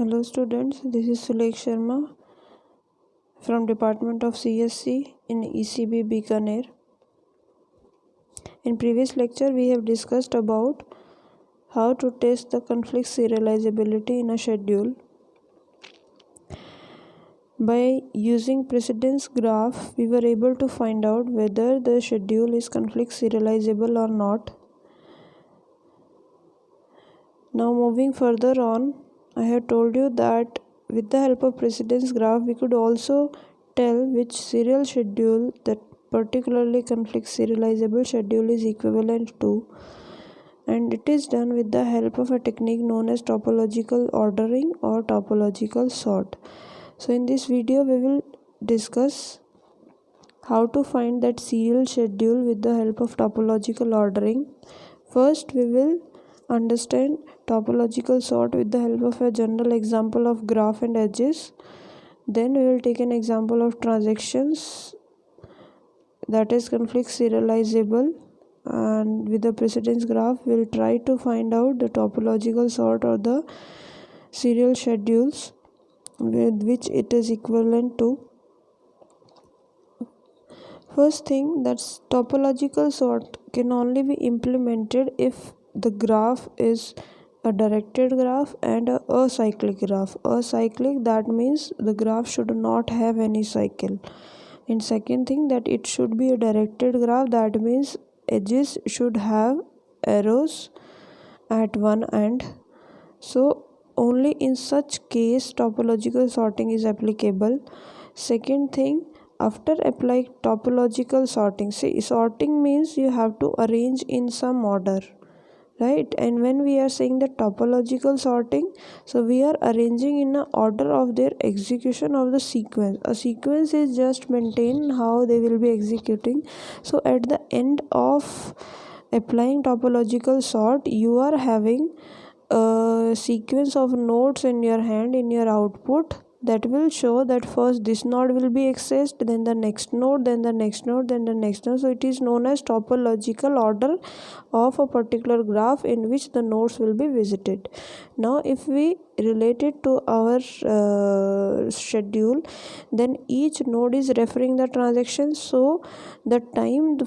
Hello students, this is Sulekh Sharma from Department of CSC in ECB Bikaner. In previous lecture we have discussed about how to test the conflict serializability in a schedule. By using precedence graph, we were able to find out whether the schedule is conflict serializable or not. Now moving further on, I have told you that with the help of precedence graph we could also tell which serial schedule that particularly conflict serializable schedule is equivalent to, and it is done with the help of a technique known as topological ordering or topological sort. So in this video we will discuss how to find that serial schedule with the help of topological ordering. First we will understand topological sort with the help of a general example of graph and edges. Then we will take an example of transactions that is conflict serializable, and with the precedence graph we will try to find out the topological sort or the serial schedules with which it is equivalent to. First thing, that's topological sort can only be implemented if the graph is a directed graph and a acyclic graph. Acyclic, that means the graph should not have any cycle. And second thing, that it should be a directed graph, that means edges should have arrows at one end. So only in such case topological sorting is applicable. Second thing, after applying topological sorting, see, sorting means you have to arrange in some order, right? And when we are saying the topological sorting, so we are arranging in a order of their execution of the sequence. A sequence is just maintain how they will be executing. So at the end of applying topological sort, you are having a sequence of nodes in your hand in your output that will show that first this node will be accessed, then the next node, then the next node, then the next node. So it is known as topological order of a particular graph in which the nodes will be visited. Now if we relate it to our schedule, then each node is referring the transaction. So the time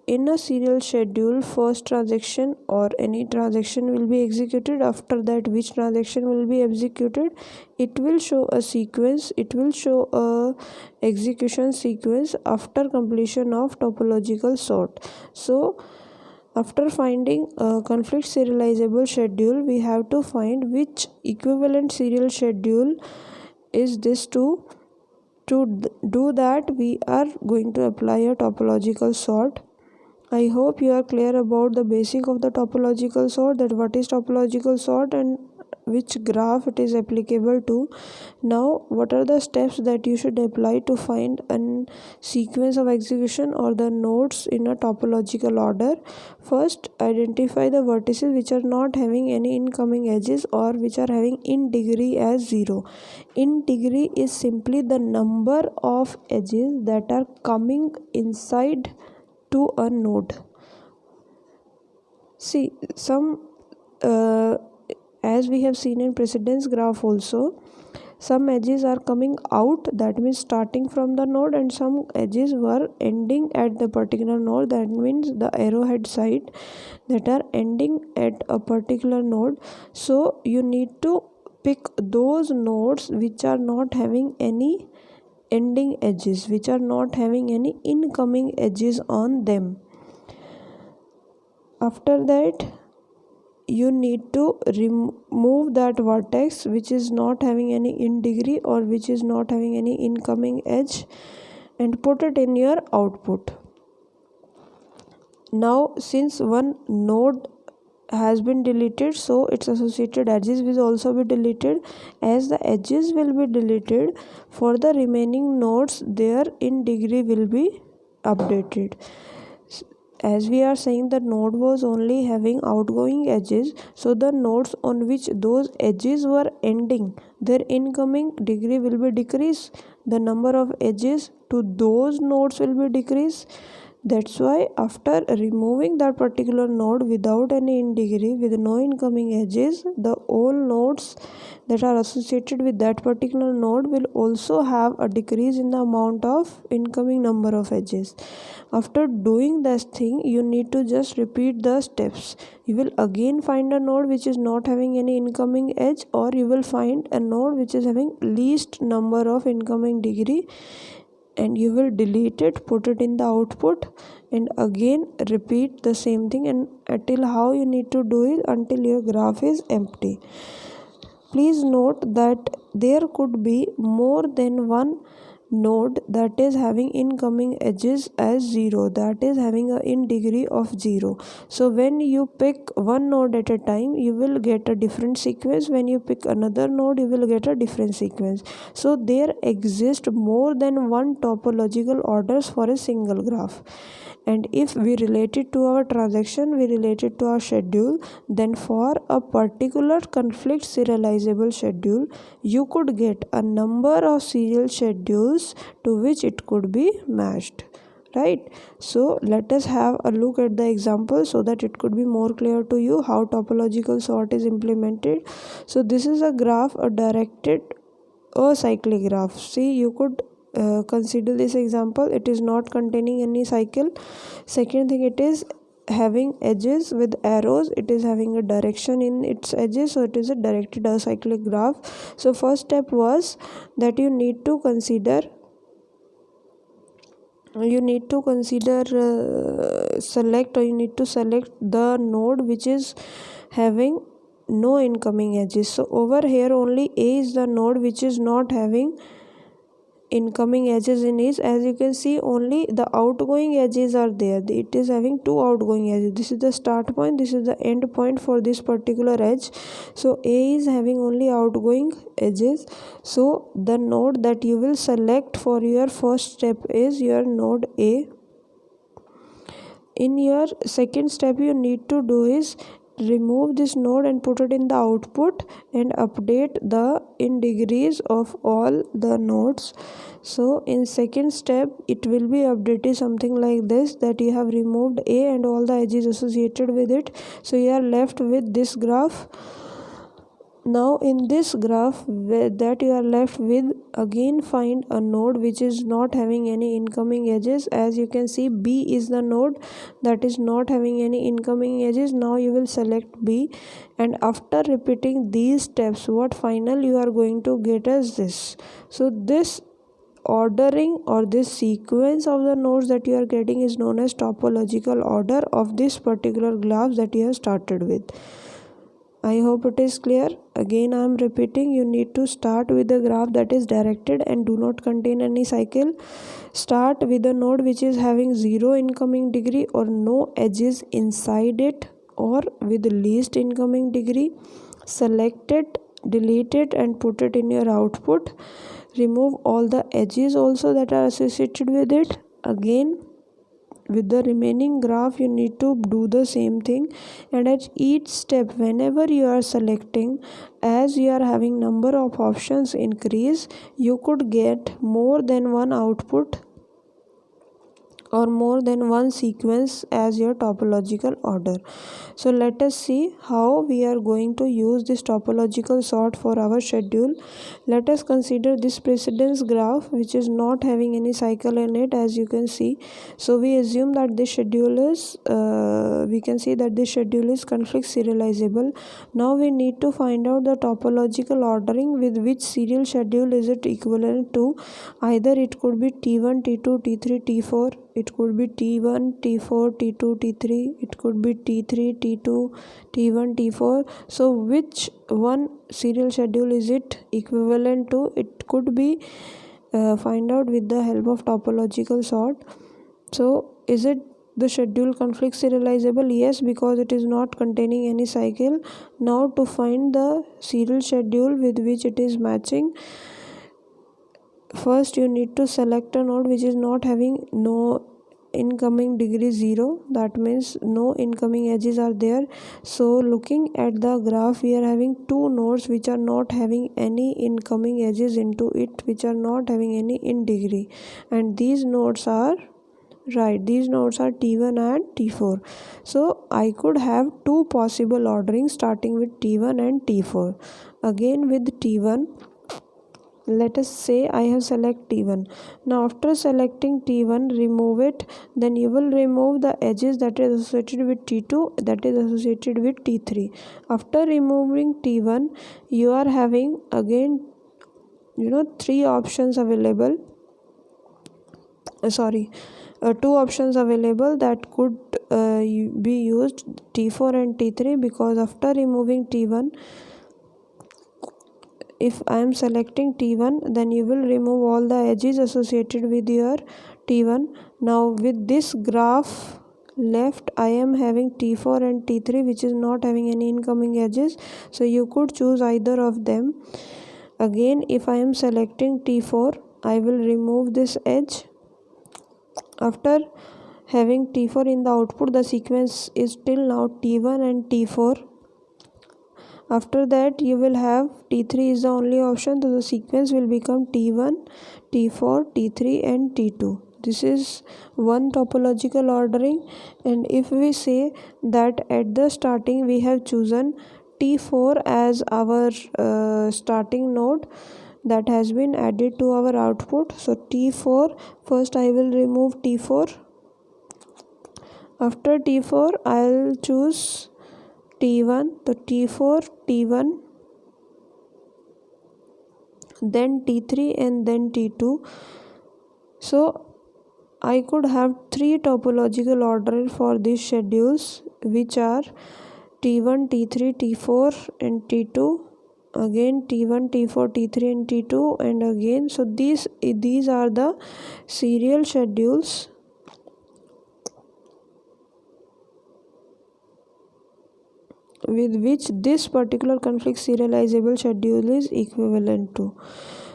in a serial schedule, first transaction or any transaction will be executed. After that, which transaction will be executed, it will show a sequence, it will show a execution sequence after completion of topological sort. So after finding a conflict serializable schedule, we have to find which equivalent serial schedule is this to do that we are going to apply a topological sort. I hope you are clear about the basic of the topological sort, that what is topological sort and which graph it is applicable to. Now what are the steps that you should apply to find a sequence of execution or the nodes in a topological order? First, identify the vertices which are not having any incoming edges or which are having in degree as 0. In degree is simply the number of edges that are coming inside to a node. See, some as we have seen in precedence graph also, some edges are coming out, that means starting from the node, and some edges were ending at the particular node, that means the arrowhead side that are ending at a particular node. So you need to pick those nodes which are not having any ending edges, which are not having any incoming edges on them. After that, you need to remove that vertex which is not having any in degree or which is not having any incoming edge and put it in your output. Now since one node has been deleted, so its associated edges will also be deleted. As the edges will be deleted, for the remaining nodes their in degree will be updated. As we are saying, the node was only having outgoing edges, so the nodes on which those edges were ending, their incoming degree will be decreased. The number of edges to those nodes will be decreased. That's why after removing that particular node without any in degree with no incoming edges, the all nodes that are associated with that particular node will also have a decrease in the amount of incoming number of edges. After doing this thing, you need to just repeat the steps. You will again find a node which is not having any incoming edge, or you will find a node which is having least number of incoming degree, and you will delete it, put it in the output, and again repeat the same thing, and until how you need to do it until your graph is empty. Please note that there could be more than one node that is having incoming edges as 0, that is having a in degree of 0. So when you pick one node at a time, you will get a different sequence. When you pick another node, you will get a different sequence. So there exist more than one topological orders for a single graph. And if we relate it to our transaction, we relate it to our schedule, then for a particular conflict serializable schedule, you could get a number of serial schedules to which it could be matched, right? So let us have a look at the example so that it could be more clear to you how topological sort is implemented. So this is a graph, a directed acyclic graph. See, you could consider this example. It is not containing any cycle. Second thing, it is having edges with arrows. It is having a direction in its edges, so it is a directed acyclic graph. So first step was that you need to consider select, or you need to select the node which is having no incoming edges. So over here only A is the node which is not having incoming edges in it. As you can see, only the outgoing edges are there. It is having two outgoing edges. This is the start point, this is the end point for this particular edge. So A is having only outgoing edges. So the node that you will select for your first step is your node A. In your second step, you need to do is remove this node and put it in the output and update the in degrees of all the nodes. So in second step, it will be updated something like this, that you have removed A and all the edges associated with it. So you are left with this graph. Now in this graph that you are left with, again find a node which is not having any incoming edges. As you can see, B is the node that is not having any incoming edges. Now you will select B, and after repeating these steps, what final you are going to get is this. So this ordering or this sequence of the nodes that you are getting is known as topological order of this particular graph that you have started with. I hope it is clear. Again, I am repeating, you need to start with a graph that is directed and do not contain any cycle. Start with a node which is having 0 incoming degree or no edges inside it, or with least incoming degree. Select it, delete it, and put it in your output. Remove all the edges also that are associated with it. Again, with the remaining graph, you need to do the same thing, and at each step whenever you are selecting, as you are having number of options increase, you could get more than one output or more than one sequence as your topological order. So let us see how we are going to use this topological sort for our schedule. Let us consider this precedence graph which is not having any cycle in it, as you can see. So we assume that this schedule is we can see that this schedule is conflict serializable. Now we need to find out the topological ordering with which serial schedule is it equivalent to. Either it could be T1, T2, T3, T4. It could be T1, T4, T2, T3. It could be T3, T2, T1, T4. So which one serial schedule is it equivalent to? It could be find out with the help of topological sort. So is it the schedule conflict serializable? Yes, because it is not containing any cycle. Now to find the serial schedule with which it is matching, first you need to select a node which is not having no incoming degree 0, that means no incoming edges are there. So looking at the graph, we are having two nodes which are not having any incoming edges into it, which are not having any in degree, and these nodes are Right, these nodes are T1 and T4. So I could have two possible ordering starting with T1 and T4. Again with T1, let us say I have select T1. Now after selecting T1, remove it. Then you will remove the edges that is associated with T2, that is associated with T3. After removing T1, you are having again three options available. Two options available that could be used, T4 and T3, because after removing T1, if I am selecting T1, then you will remove all the edges associated with your T1. Now with this graph left, I am having T4 and T3 which is not having any incoming edges, so you could choose either of them. Again, if I am selecting T4, I will remove this edge. After having T4 in the output, the sequence is till now T1 and T4. After that you will have T3 is the only option, so the sequence will become T1, T4, T3 and T2. This is one topological ordering. And if we say that at the starting we have chosen T4 as our starting node that has been added to our output, so T4, first I will remove T4. After T4 I'll choose T1, so T4, T1, then T3 and then T2. So I could have three topological order for these schedules, which are T1, T3, T4 and T2. Again T1, T4, T3 and T2, and again, so these are the serial schedules with which this particular conflict serializable schedule is equivalent to.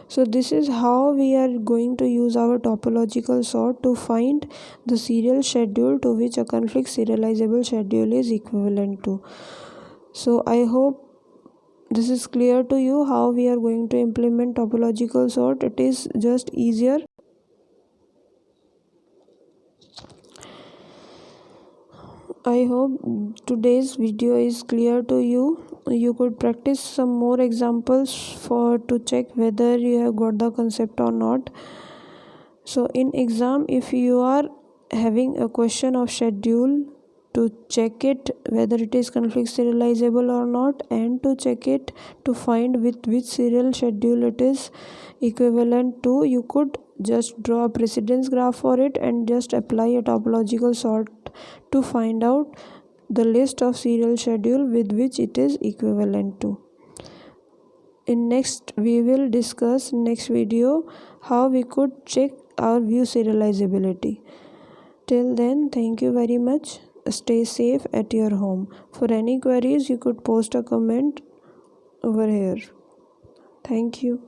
So this is how we are going to use our topological sort to find the serial schedule to which a conflict serializable schedule is equivalent to. So I hope this is clear to you how we are going to implement topological sort. It is just easier. I hope today's video is clear to you. You could practice some more examples for to check whether you have got the concept or not. So in exam, if you are having a question of schedule, to check it whether it is conflict serializable or not, and to check it to find with which serial schedule it is equivalent to, you could just draw a precedence graph for it and just apply a topological sort to find out the list of serial schedule with which it is equivalent to. In next we will discuss next video how we could check our view serializability. Till then, thank you very much. Stay safe at your home. For any queries, you could post a comment over here. Thank you.